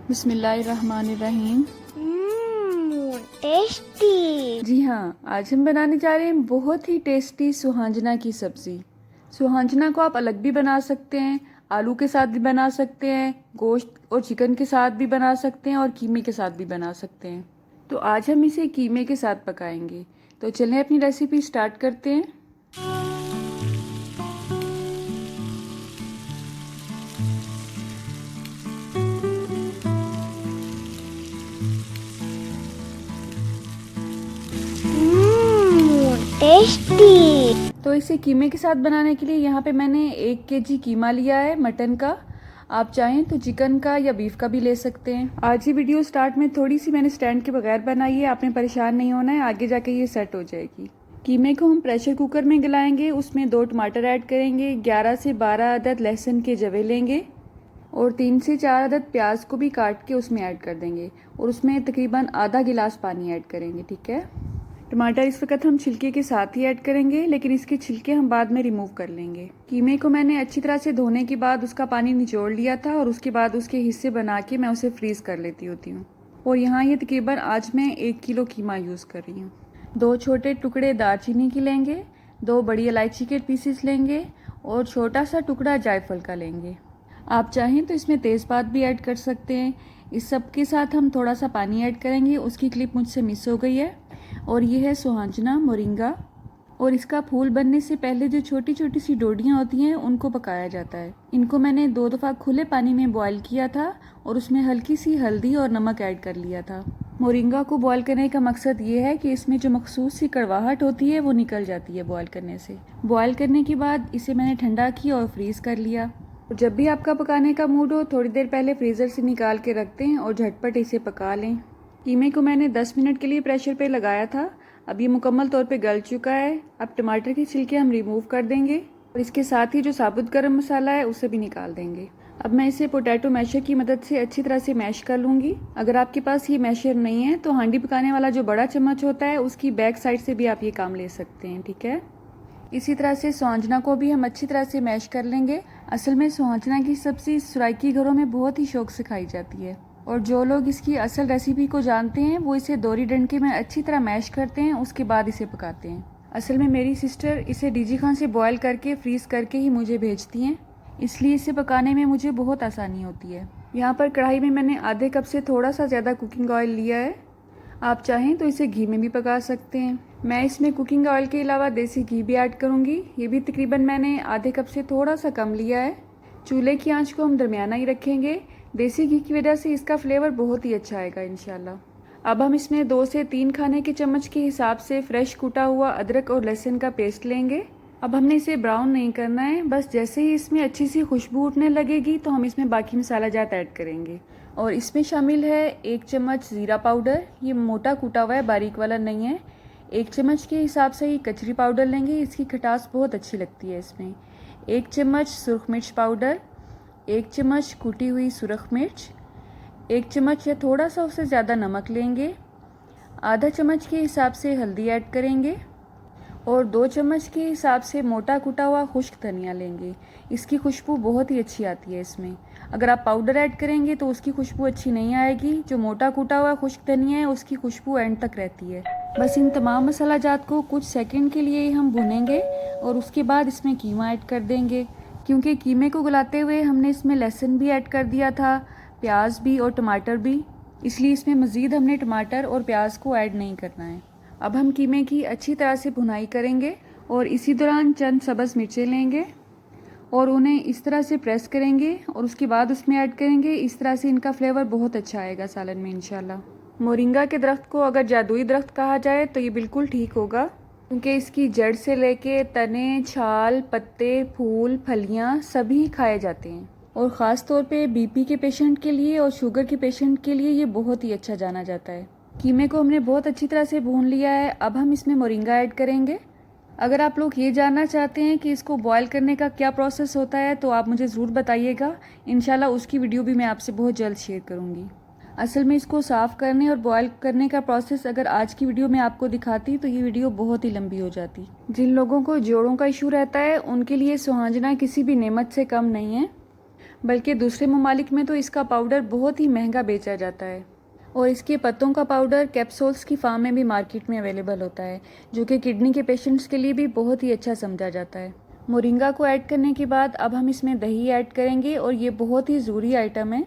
बिस्मिल्लाहिर्रहमानिर्रहीम। टेस्टी। जी हाँ, आज हम बनाने जा रहे हैं बहुत ही टेस्टी सुहांजना की सब्ज़ी। सुहांजना को आप अलग भी बना सकते हैं, आलू के साथ भी बना सकते हैं, गोश्त और चिकन के साथ भी बना सकते हैं और कीमे के साथ भी बना सकते हैं। तो आज हम इसे कीमे के साथ पकाएंगे। तो चलें अपनी रेसिपी स्टार्ट करते हैं। टेस्टी। तो इसे कीमे के साथ बनाने के लिए यहाँ पे मैंने 1 केजी कीमा लिया है मटन का। आप चाहें तो चिकन का या बीफ का भी ले सकते हैं। आज ये वीडियो स्टार्ट में थोड़ी सी मैंने स्टैंड के बगैर बनाई है, आपने परेशान नहीं होना है, आगे जाके ये सेट हो जाएगी। कीमे को हम प्रेशर कुकर में गलाएंगे, उसमें 2 टमाटर ऐड करेंगे, 11 से 12 अदद लहसुन के जवे लेंगे और 3 से 4 अदद प्याज को भी काट के उसमें ऐड कर देंगे और उसमें तकरीबन आधा गिलास पानी ऐड करेंगे। ठीक है। टमाटर इस वक्त हम छिलके के साथ ही ऐड करेंगे, लेकिन इसके छिलके हम बाद में रिमूव कर लेंगे। कीमे को मैंने अच्छी तरह से धोने के बाद उसका पानी निचोड़ लिया था और उसके बाद उसके हिस्से बना के मैं उसे फ्रीज़ कर लेती होती हूँ। और यहाँ ये तकरीबन आज मैं 1 किलो कीमा यूज़ कर रही हूँ। 2 छोटे टुकड़े दालचीनी के लेंगे, 2 बड़ी इलायची के पीसेस लेंगे और छोटा सा टुकड़ा जायफल का लेंगे। आप चाहें तो इसमें तेज़पात भी ऐड कर सकते हैं। इस सब के साथ हम थोड़ा सा पानी ऐड करेंगे। उसकी क्लिप मुझसे मिस हो गई है। और ये है सुहांजना मोरिंगा और इसका फूल बनने से पहले जो छोटी छोटी सी डोडियाँ होती हैं उनको पकाया जाता है। इनको मैंने 2 दफ़ा खुले पानी में बॉईल किया था और उसमें हल्की सी हल्दी और नमक ऐड कर लिया था। मोरिंगा को बॉईल करने का मकसद ये है कि इसमें जो मखसूस सी कड़वाहट होती है वो निकल जाती है बॉईल करने से। बॉईल करने के बाद इसे मैंने ठंडा किया और फ्रीज़ कर लिया। और जब भी आपका पकाने का मूड हो थोड़ी देर पहले फ्रीज़र से निकाल के रखते हैं और झटपट इसे पका लें। कीमे को मैंने 10 मिनट के लिए प्रेशर पे लगाया था। अब ये मुकम्मल तौर पे गल चुका है। अब टमाटर के छिलके हम रिमूव कर देंगे और इसके साथ ही जो साबुत गरम मसाला है उसे भी निकाल देंगे। अब मैं इसे पोटैटो मैशर की मदद से अच्छी तरह से मैश कर लूँगी। अगर आपके पास ये मैशर नहीं है तो हांडी पकाने वाला जो बड़ा चम्मच होता है उसकी बैक साइड से भी आप ये काम ले सकते हैं। ठीक है। इसी तरह से सुहांजना को भी हम अच्छी तरह से मैश कर लेंगे। असल में सुहांजना की सब्ज़ी सराइकी घरों में बहुत ही शौक से खाई जाती है और जो लोग इसकी असल रेसिपी को जानते हैं वो इसे दोरी डंडे में अच्छी तरह मैश करते हैं, उसके बाद इसे पकाते हैं। असल में मेरी सिस्टर इसे डीजी खान से बॉयल करके फ्रीज़ करके ही मुझे भेजती हैं, इसलिए इसे पकाने में मुझे बहुत आसानी होती है। यहाँ पर कढ़ाई में मैंने आधे कप से थोड़ा सा ज़्यादा कुकिंग ऑयल लिया है। आप चाहें तो इसे घी में भी पका सकते हैं। मैं इसमें कुकिंग ऑयल के अलावा देसी घी भी ऐड करूँगी। ये भी तकरीबन मैंने आधे कप से थोड़ा सा कम लिया है। चूल्हे की आंच को हम दरमियाना ही रखेंगे। देसी घी की वजह से इसका फ्लेवर बहुत ही अच्छा आएगा इंशाल्लाह। अब हम इसमें 2 से 3 खाने के चम्मच के हिसाब से फ्रेश कूटा हुआ अदरक और लहसुन का पेस्ट लेंगे। अब हमने इसे ब्राउन नहीं करना है, बस जैसे ही इसमें अच्छी सी खुशबू उठने लगेगी तो हम इसमें बाकी मसाला जात ऐड करेंगे। और इसमें शामिल है 1 चम्मच ज़ीरा पाउडर, ये मोटा कूटा हुआ है, बारीक वाला नहीं है। 1 चम्मच के हिसाब से ही कचरी पाउडर लेंगे, इसकी खटास बहुत अच्छी लगती है इसमें। 1 चम्मच सुरख मिर्च पाउडर, 1 चम्मच कुटी हुई सुरख मिर्च, 1 चम्मच या थोड़ा सा उससे ज़्यादा नमक लेंगे, आधा चम्मच के हिसाब से हल्दी ऐड करेंगे और 2 चम्मच के हिसाब से मोटा कुटा हुआ खुश्क धनिया लेंगे। इसकी खुशबू बहुत ही अच्छी आती है इसमें। अगर आप पाउडर ऐड करेंगे तो उसकी खुशबू अच्छी नहीं आएगी। जो मोटा कुटा हुआ खुश्क धनिया है उसकी खुशबू एंड तक रहती है। बस इन तमाम मसाला जात को कुछ सेकंड के लिए ही हम भुनेंगे और उसके बाद इसमें कीमा ऐड कर देंगे। क्योंकि कीमे को गलाते हुए हमने इसमें लहसुन भी ऐड कर दिया था, प्याज भी और टमाटर भी, इसलिए इसमें मज़ीद हमने टमाटर और प्याज को ऐड नहीं करना है। अब हम कीमे की अच्छी तरह से भुनाई करेंगे और इसी दौरान चंद सब्ज़ मिर्चें लेंगे और उन्हें इस तरह से प्रेस करेंगे और उसके बाद उसमें ऐड करेंगे। इस तरह से इनका फ्लेवर बहुत अच्छा आएगा सालन में इंशाल्लाह। मोरिंगा के दरख्त को अगर जादुई दरख्त कहा जाए तो ये बिल्कुल ठीक होगा, क्योंकि इसकी जड़ से लेके तने, छाल, पत्ते, फूल, फलियाँ सभी खाए जाते हैं और ख़ास तौर पे बीपी के पेशेंट के लिए और शुगर के पेशेंट के लिए ये बहुत ही अच्छा जाना जाता है। कीमे को हमने बहुत अच्छी तरह से भून लिया है। अब हम इसमें मोरिंगा ऐड करेंगे। अगर आप लोग ये जानना चाहते हैं कि इसको बॉयल करने का क्या प्रोसेस होता है तो आप मुझे ज़रूर बताइएगा, इंशाल्लाह उसकी वीडियो भी मैं आपसे बहुत जल्द शेयर करूँगी। असल में इसको साफ़ करने और बॉयल करने का प्रोसेस अगर आज की वीडियो में आपको दिखाती तो ये वीडियो बहुत ही लंबी हो जाती। जिन लोगों को जोड़ों का इशू रहता है उनके लिए सुहांजना किसी भी नेमत से कम नहीं है। बल्कि दूसरे ममालिक में तो इसका पाउडर बहुत ही महंगा बेचा जाता है। और इसके पत्तों का पाउडर कैप्सूल्स की फॉर्म में भी मार्केट में अवेलेबल होता है, जो कि किडनी के पेशेंट्स के लिए भी बहुत ही अच्छा समझा जाता है। मोरिंगा को ऐड करने के बाद अब हम इसमें दही ऐड करेंगे, और ये बहुत ही ज़रूरी आइटम है,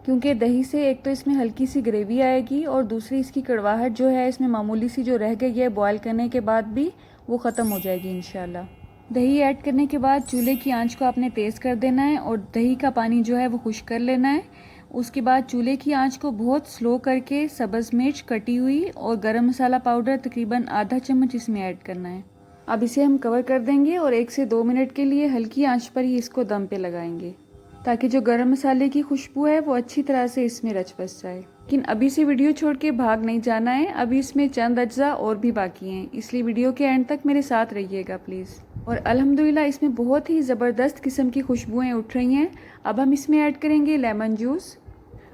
क्योंकि दही से एक तो इसमें हल्की सी ग्रेवी आएगी और दूसरी इसकी कड़वाहट जो है इसमें मामूली सी जो रह गई है बॉयल करने के बाद भी वो ख़त्म हो जाएगी इंशाल्लाह। दही ऐड करने के बाद चूल्हे की आंच को आपने तेज़ कर देना है और दही का पानी जो है वो खुश्क कर लेना है। उसके बाद चूल्हे की आंच को बहुत स्लो करके सब्ज़ मिर्च कटी हुई और गरम मसाला पाउडर तकरीबन आधा चम्मच इसमें ऐड करना है। अब इसे हम कवर कर देंगे और 1 से 2 मिनट के लिए हल्की आंच पर ही इसको दम पे लगाएंगे, ताकि जो गरम मसाले की खुशबू है वो अच्छी तरह से इसमें रच बस जाए। लेकिन अभी से वीडियो छोड़ के भाग नहीं जाना है, अभी इसमें चंद अज्जा और भी बाकी हैं, इसलिए वीडियो के एंड तक मेरे साथ रहिएगा प्लीज़। और अल्हम्दुलिल्लाह इसमें बहुत ही ज़बरदस्त किस्म की खुशबुएँ उठ रही हैं। अब हम इसमें ऐड करेंगे लेमन जूस,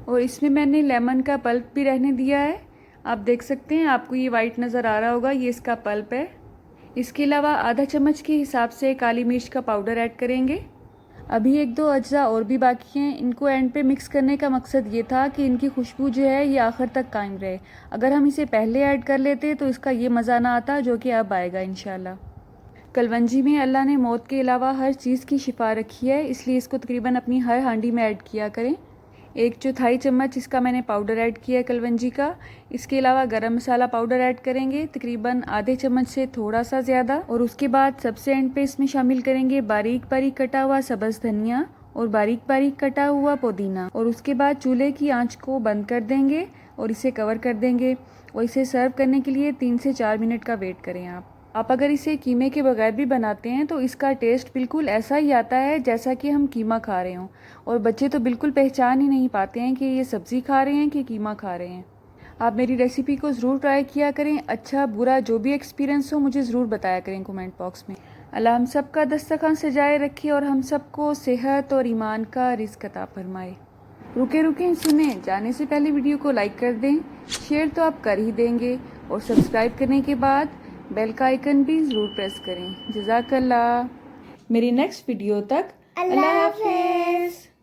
और इसमें मैंने लेमन का पल्प भी रहने दिया है। आप देख सकते हैं, आपको ये वाइट नज़र आ रहा होगा, ये इसका पल्प है। इसके अलावा आधा चम्मच के हिसाब से काली मिर्च का पाउडर ऐड करेंगे। अभी 1-2 अज्जा और भी बाकी हैं, इनको एंड पे मिक्स करने का मकसद ये था कि इनकी खुशबू जो है ये आखिर तक कायम रहे। अगर हम इसे पहले ऐड कर लेते तो इसका ये मज़ा ना आता जो कि अब आएगा इंशाल्लाह। कलवंजी में अल्लाह ने मौत के अलावा हर चीज़ की शिफा रखी है, इसलिए इसको तकरीबन अपनी हर हांडी में ऐड किया करें। 1/4 चम्मच इसका मैंने पाउडर ऐड किया है कलवंजी का। इसके अलावा गरम मसाला पाउडर ऐड करेंगे तकरीबन आधे चम्मच से थोड़ा सा ज़्यादा, और उसके बाद सबसे एंड पे इसमें शामिल करेंगे बारीक बारीक कटा हुआ सब्ज़ धनिया और बारीक बारीक कटा हुआ पुदीना। और उसके बाद चूल्हे की आंच को बंद कर देंगे और इसे कवर कर देंगे, और इसे सर्व करने के लिए 3 से 4 मिनट का वेट करें आप अगर इसे कीमे के बगैर भी बनाते हैं तो इसका टेस्ट बिल्कुल ऐसा ही आता है जैसा कि हम कीमा खा रहे हों, और बच्चे तो बिल्कुल पहचान ही नहीं पाते हैं कि ये सब्ज़ी खा रहे हैं कि कीमा खा रहे हैं। आप मेरी रेसिपी को ज़रूर ट्राई किया करें, अच्छा बुरा जो भी एक्सपीरियंस हो मुझे ज़रूर बताया करें कमेंट बॉक्स में। अल्लाह हम सब का दस्तरखान सजाए रखे और हम सबको सेहत और ईमान का रिज़्क़ अता फरमाए। रुके सुने जाने से पहले वीडियो को लाइक कर दें, शेयर तो आप कर ही देंगे, और सब्सक्राइब करने के बाद बेल का आइकन भी ज़रूर प्रेस करें। जज़ाकल्लाह। मेरी नेक्स्ट वीडियो तक अल्लाह हाफ़िज़।